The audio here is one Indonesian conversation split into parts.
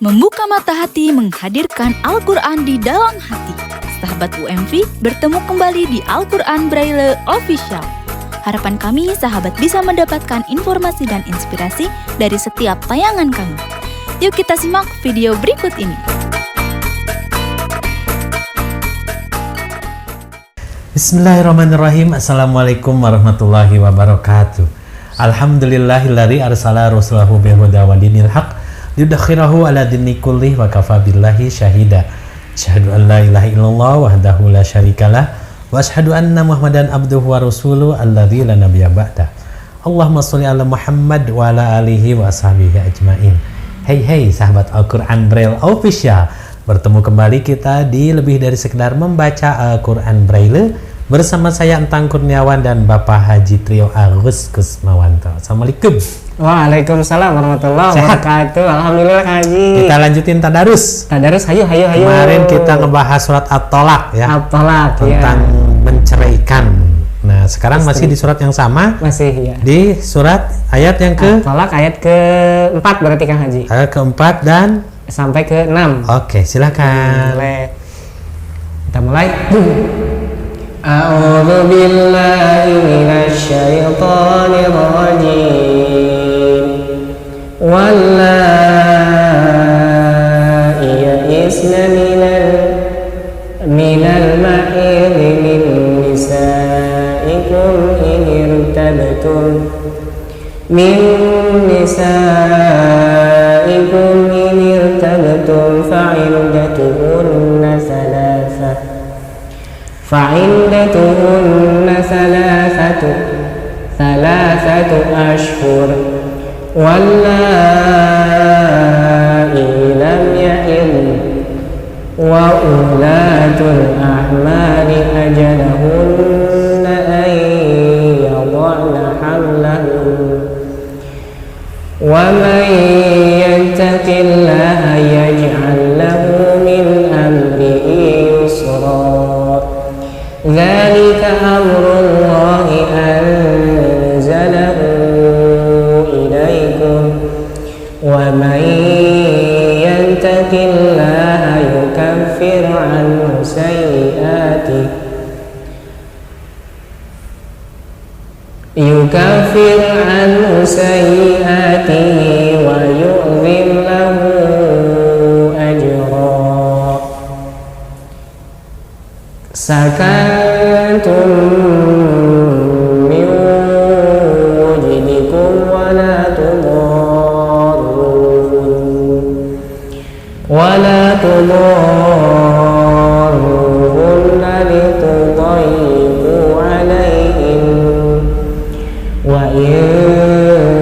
Membuka mata hati menghadirkan Al-Quran di dalam hati. Sahabat UMV bertemu kembali di Al-Quran Braille Official. Harapan kami sahabat bisa mendapatkan informasi dan inspirasi dari setiap tayangan kami. Yuk kita simak video berikut ini. Bismillahirrahmanirrahim. Assalamualaikum warahmatullahi wabarakatuh. Alhamdulillahilladzi arsala rasulahu bil huda wa dinil haq yudakhirahu ala dini kulli wa kafa billahi syahida. Asyhadu an la ilaha illallah wahdahu la syarikalah wa asyhadu anna Muhammadan abduhu wa rasuluhu alladzi la nabiyya ba'da. Allahumma sholli ala Muhammad wa ala alihi wa ashabihi ajmain. Hey sahabat Al-Quran Braille Official, bertemu kembali kita di lebih dari sekedar membaca Al-Quran Braille bersama saya Entang Kurniawan dan Bapak Haji Trio Agus Kusmawanto. Assalamualaikum. Waalaikumsalam warahmatullahi wabarakatuh. Alhamdulillah Kak Haji. Kita lanjutin tadarus. Hayo. Kemarin kita ngebahas surat At-Tolaq ya. At-Tolaq tentang menceraikan. Nah, sekarang masih di surat yang sama. Masih ya. Di surat ayat yang ke At-Tolaq ayat ke-4 berarti Kak Haji. Ayat ke-4 dan sampai ke-6. Oke, silakan. Kita mulai. A'udzu billahi minasy syaithanir rajim. Wallaa'i ya'isna minal mahid min nisaikum in irtabtum فعدتهن ثلاثة أشهر واللائي لم يحضن وأولاة الأحمال أجلهن أن يضعن حملهن ومن يتق الله يجعل له من أمره يسرا ذلك أمر الله أنزله إليكم ومن يتق الله يكفر عنه سيئاته ويعظم له أجرا سكنتم من وجدكم ولا تضاروهن لتضيقوا عليهن وإن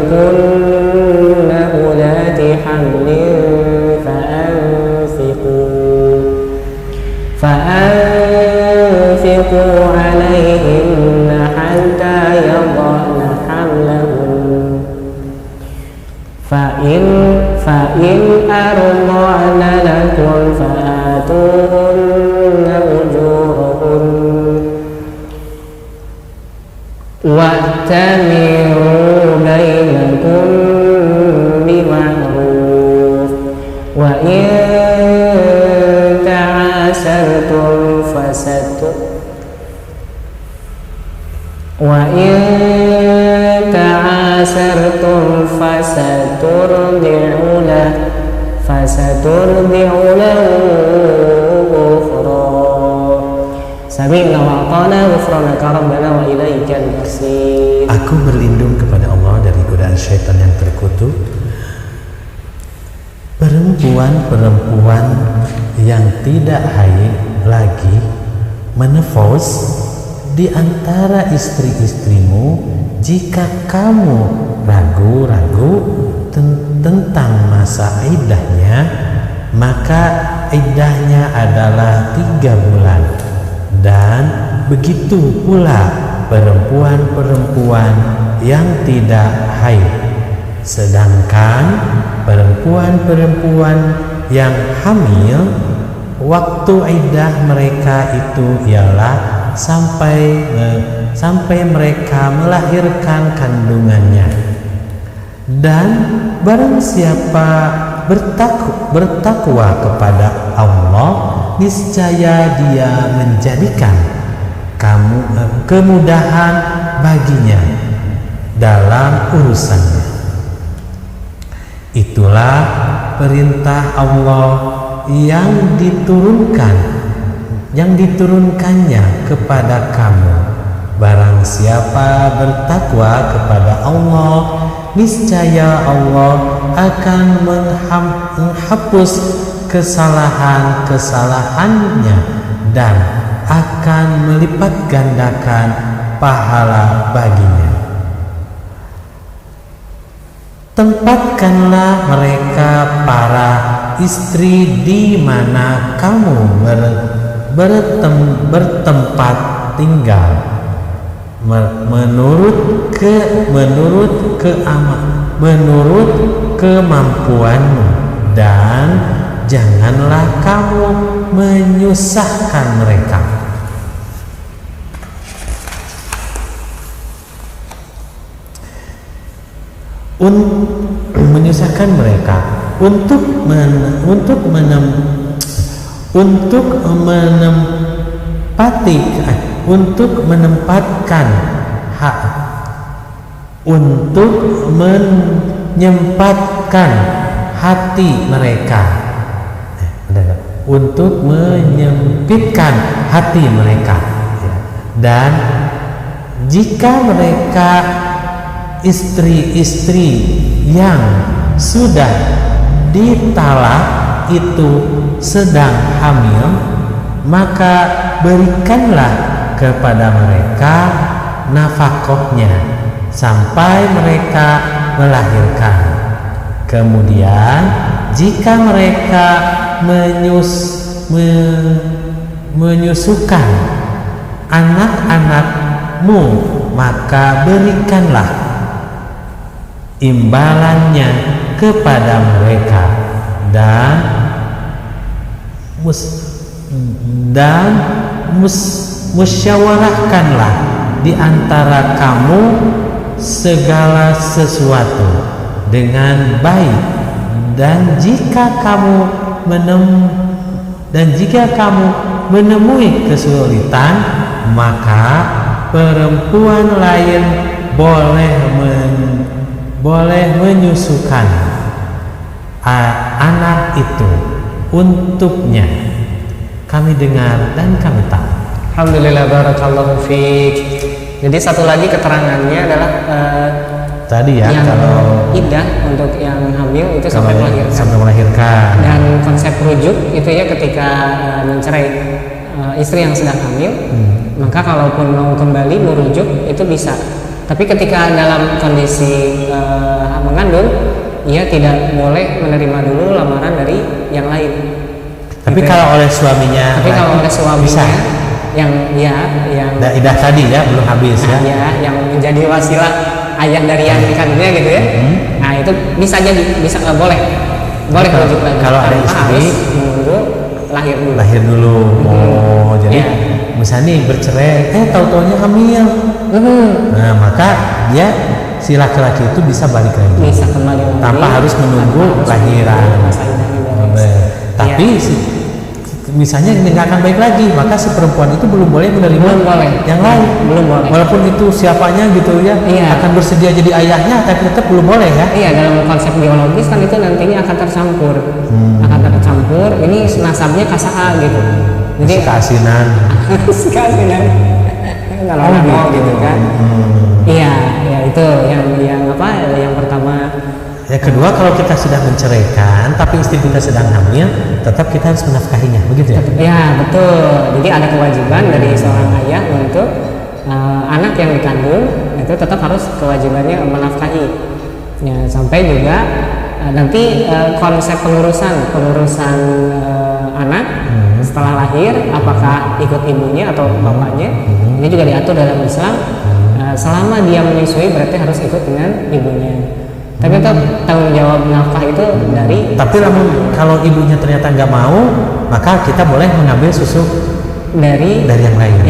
كن أولات حمل فأنفقوا عليهن حتى يضعن حملهن فإن أرضعن لكم فآتوهن أجورهن وأتمروا بينكم بمعروف وإن تعاسرتم فسترضع له أخرى سمعنا وأطعنا غفرانك ربنا وإليك المصير. Aku berlindung kepada Allah dari godaan syaitan yang terkutuk. Perempuan-perempuan yang tidak haid lagi menefos di antara istri-istrimu, jika kamu ragu-ragu tentang masa iddahnya, maka iddahnya adalah 3 bulan. Dan begitu pula perempuan-perempuan yang tidak haid. Sedangkan perempuan-perempuan yang hamil, waktu iddah mereka itu ialah sampai mereka melahirkan kandungannya. Dan barang siapa bertakwa kepada Allah, niscaya Dia menjadikan kemudahan baginya dalam urusannya. Itulah perintah Allah yang diturunkannya kepada kamu. Barang siapa bertakwa kepada Allah, niscaya Allah akan menghapus kesalahan-kesalahannya dan akan melipat gandakan pahala baginya. Tempatkanlah mereka para istri di mana kamu bertempat tinggal menurut kemampuanmu, dan janganlah kamu menyusahkan mereka. Menyusahkan mereka untuk menyempatkan hati mereka, untuk menyempitkan hati mereka. Dan jika mereka istri-istri yang sudah ditalak itu sedang hamil, maka berikanlah kepada mereka nafkahnya sampai mereka melahirkan. Kemudian jika mereka menyusukan anak-anakmu, maka berikanlah imbalannya kepada mereka, dan musyawarahkanlah di antara kamu segala sesuatu dengan baik. Dan jika kamu menemui kesulitan, maka perempuan lain boleh menyusukan anak itu untuknya. Kami dengar dan kami tahu. Alhamdulillah, barakallahu fiik. Jadi satu lagi keterangannya adalah tadi ya, yang kalau iddah untuk yang hamil itu sampai melahirkan. Dan konsep rujuk itu ya ketika mencerai istri yang sedang hamil, maka kalaupun mau kembali merujuk itu bisa. Tapi ketika dalam kondisi mengandung, ia tidak boleh menerima dulu lamaran dari yang lain. Tapi gitu kalau oleh suaminya, kalau oleh suaminya bisa. yang Idah tadi ya belum habis yang menjadi wasilah ayah dari yang dikandungnya gitu ya. Nah itu bisa boleh rujuk lagi. Kalau ada istri harus menunggu lahir dulu. Jadi misalnya bercerai, tahu-taunya hamil. Nah maka dia si laki-laki itu bisa balik lagi, bisa kembali tanpa harus menunggu lahiran. Tapi misalnya nggak akan baik lagi, maka si perempuan itu belum boleh menerima yang lain. Belum boleh. Walaupun itu siapanya gitu ya, akan bersedia jadi ayahnya, tapi tetap belum boleh ya. Iya, dalam konsep biologis kan itu nantinya akan tercampur. Ini nasabnya kasaha gitu. Jadi keasinan. Kalau mau gitu kan. Iya, itu yang pertama. Yang kedua, kalau kita sudah menceraikan tapi istri kita sedang hamil, tetap kita harus menafkahinya, begitu ya? Ya betul. Jadi ada kewajiban dari seorang ayah untuk anak yang dikandung itu tetap harus kewajibannya menafkahi. Ya, sampai juga nanti konsep pengurusan anak setelah lahir, apakah ikut ibunya atau bapaknya, ini juga diatur dalam Islam. Selama dia menyusui berarti harus ikut dengan ibunya. Tapi tetap tanggung jawab nafkah itu dari. Tapi kalau ibunya ternyata nggak mau, maka kita boleh mengambil susu dari yang lain.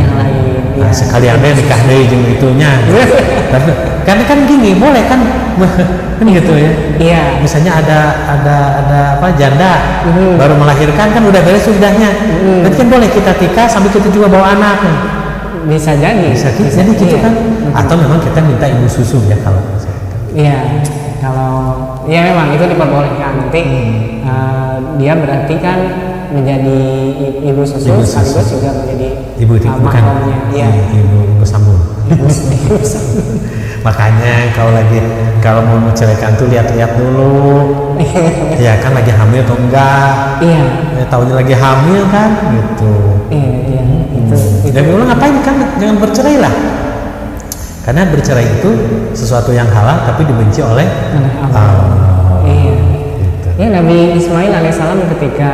Nah, sekali ada nikah deh jeung itunya. Tapi kan gini, boleh kan kan gitu ya. Iya. Misalnya ada apa janda baru melahirkan kan udah beres sudahnya. Berarti kan boleh kita tikah sambil kita juga bawa anak. Bisa jadi. Bisa jadi gitu iya. kan. Atau memang kita minta ibu susu ya kalau misalnya. Iya. Kalau ya memang itu diperbolehkan nanti dia berarti kan menjadi ibu susu sekaligus juga menjadi ibu bukan mahramnya. Iya. Ibu sambung. Makanya kalau mau menceraikan tuh lihat-lihat dulu. Ya kan lagi hamil atau enggak. Iya. Ya, tahunya lagi hamil kan gitu. Iya. Itu. Dan bilang ngapain kan jangan bercerai lah. Karena bercerai itu sesuatu yang halal tapi dibenci oleh Allah. Iya. Gitu. Ya Nabi Ismail alaihissalam ketika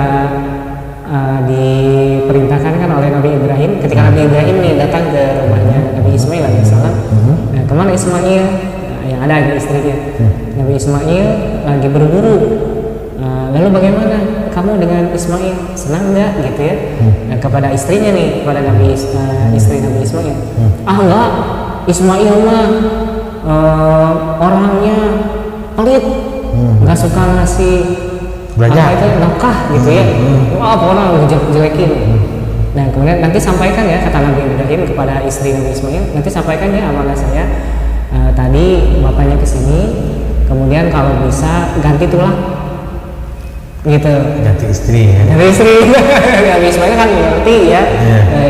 diperintahkan kan oleh Nabi Ibrahim, ketika Nabi Ibrahim nih datang ke rumahnya Nabi Ismail alaihissalam. Nah, kemana Ismail? Yang ada istrinya. Nabi Ismail lagi berburu. Lalu bagaimana kamu dengan Ismail? Senang nggak gitu ya? Nah, kepada istrinya nih, kepada istri Nabi Ismail. Enggak, Ismail mah orangnya pelit, nggak suka ngasih apa itu nafkah gitu ya. Wah, pokoknya jelekin. Nah, kemudian nanti sampaikan ya kata Nabi Ibrahim kepada istri Nabi Ismail, nanti sampaikan ya amanah saya. Tadi bapaknya kesini, kemudian kalau bisa ganti tulang, gitu. Ganti istri ya. Ganti istri. Nabi Ismail kan ngerti ya.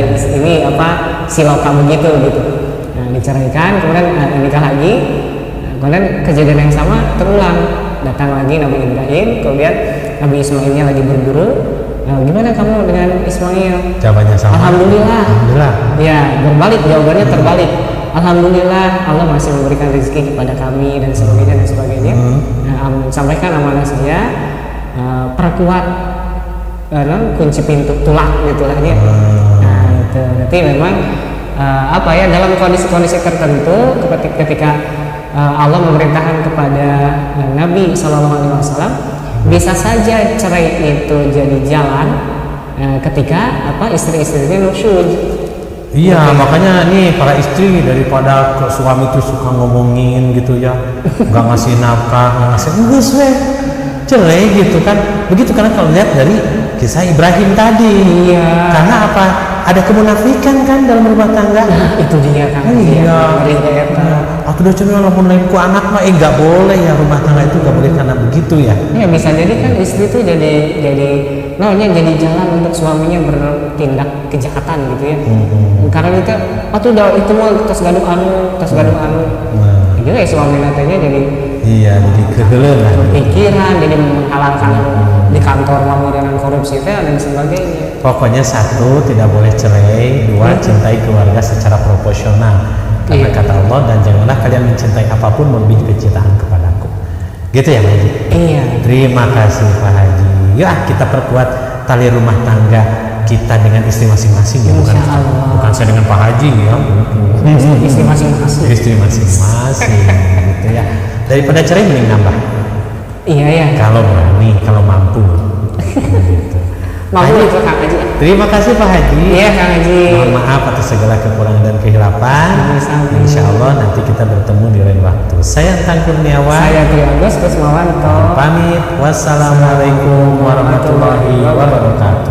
Ini apa silau kamu gitu. Nah, diceraikan, kemudian nikah lagi. Kemudian kejadian yang sama terulang. Datang lagi Nabi Ibrahim, kemudian Nabi Ismailnya lagi berburu. Nah, gimana kamu dengan Ismail? Jawabannya sama. Alhamdulillah. Ya, berbalik jawabannya terbalik. Alhamdulillah Allah masih memberikan rezeki kepada kami dan sebagainya. Nah, sampaikan amanah saya, perkuat kunci pintu tulang gitulah ya. Nah, itu berarti memang apa ya dalam kondisi-kondisi tertentu ketika Allah memerintahkan kepada Nabi SAW, bisa saja cerai itu jadi jalan ketika istri-istrinya nusyuz. Iya, makanya nih para istri daripada suami tuh suka ngomongin gitu ya, nggak ngasih nafkah, nggak ngasih cerai gitu kan. Begitu karena kalau lihat dari kisah Ibrahim tadi. Iya. Karena apa? Ada kemunafikan kan dalam rumah tangga. Nah, itu dia kan. Iya. Aku udah cuma ngomong lain ku anak mah nggak boleh ya, rumah tangga itu nggak boleh karena begitu ya. Iya, bisa jadi kan istri itu jadi jadi jalan untuk suaminya bertindak kejahatan gitu ya. Karena itu itu mau tas gaduh anu. Gitu ya suami nantinya jadi jadi kegelelan. Pikiran jadi menghalalkan di kantor dengan korupsi dan sebagainya. Pokoknya satu, tidak boleh cerai. Dua, cintai keluarga secara proporsional. Karena kata Allah, dan janganlah kalian mencintai apapun melebihi kecintaan kepadaku. Gitu ya Pak Haji? Iya. Terima kasih Pak Haji. Ya, kita perkuat tali rumah tangga kita dengan istri masing-masing ya, bukan saya dengan Pak Haji ya. Istri masing-masing. Istri masing-masing gitu ya. Daripada cerai mending nambah. Iya. Kalau berani, kalau mampu. Gitu. Mampu itu Kang Haji. Terima kasih Pak Haji. Iya Kang Haji. Mohon maaf atas segala kekurangan dan kehilapan. Insya Allah nanti kita bertemu di lain waktu. Saya Tang Kurniawan. Saya Trio Agus Kusmawanto. Pamit. Wassalamualaikum warahmatullahi wabarakatuh.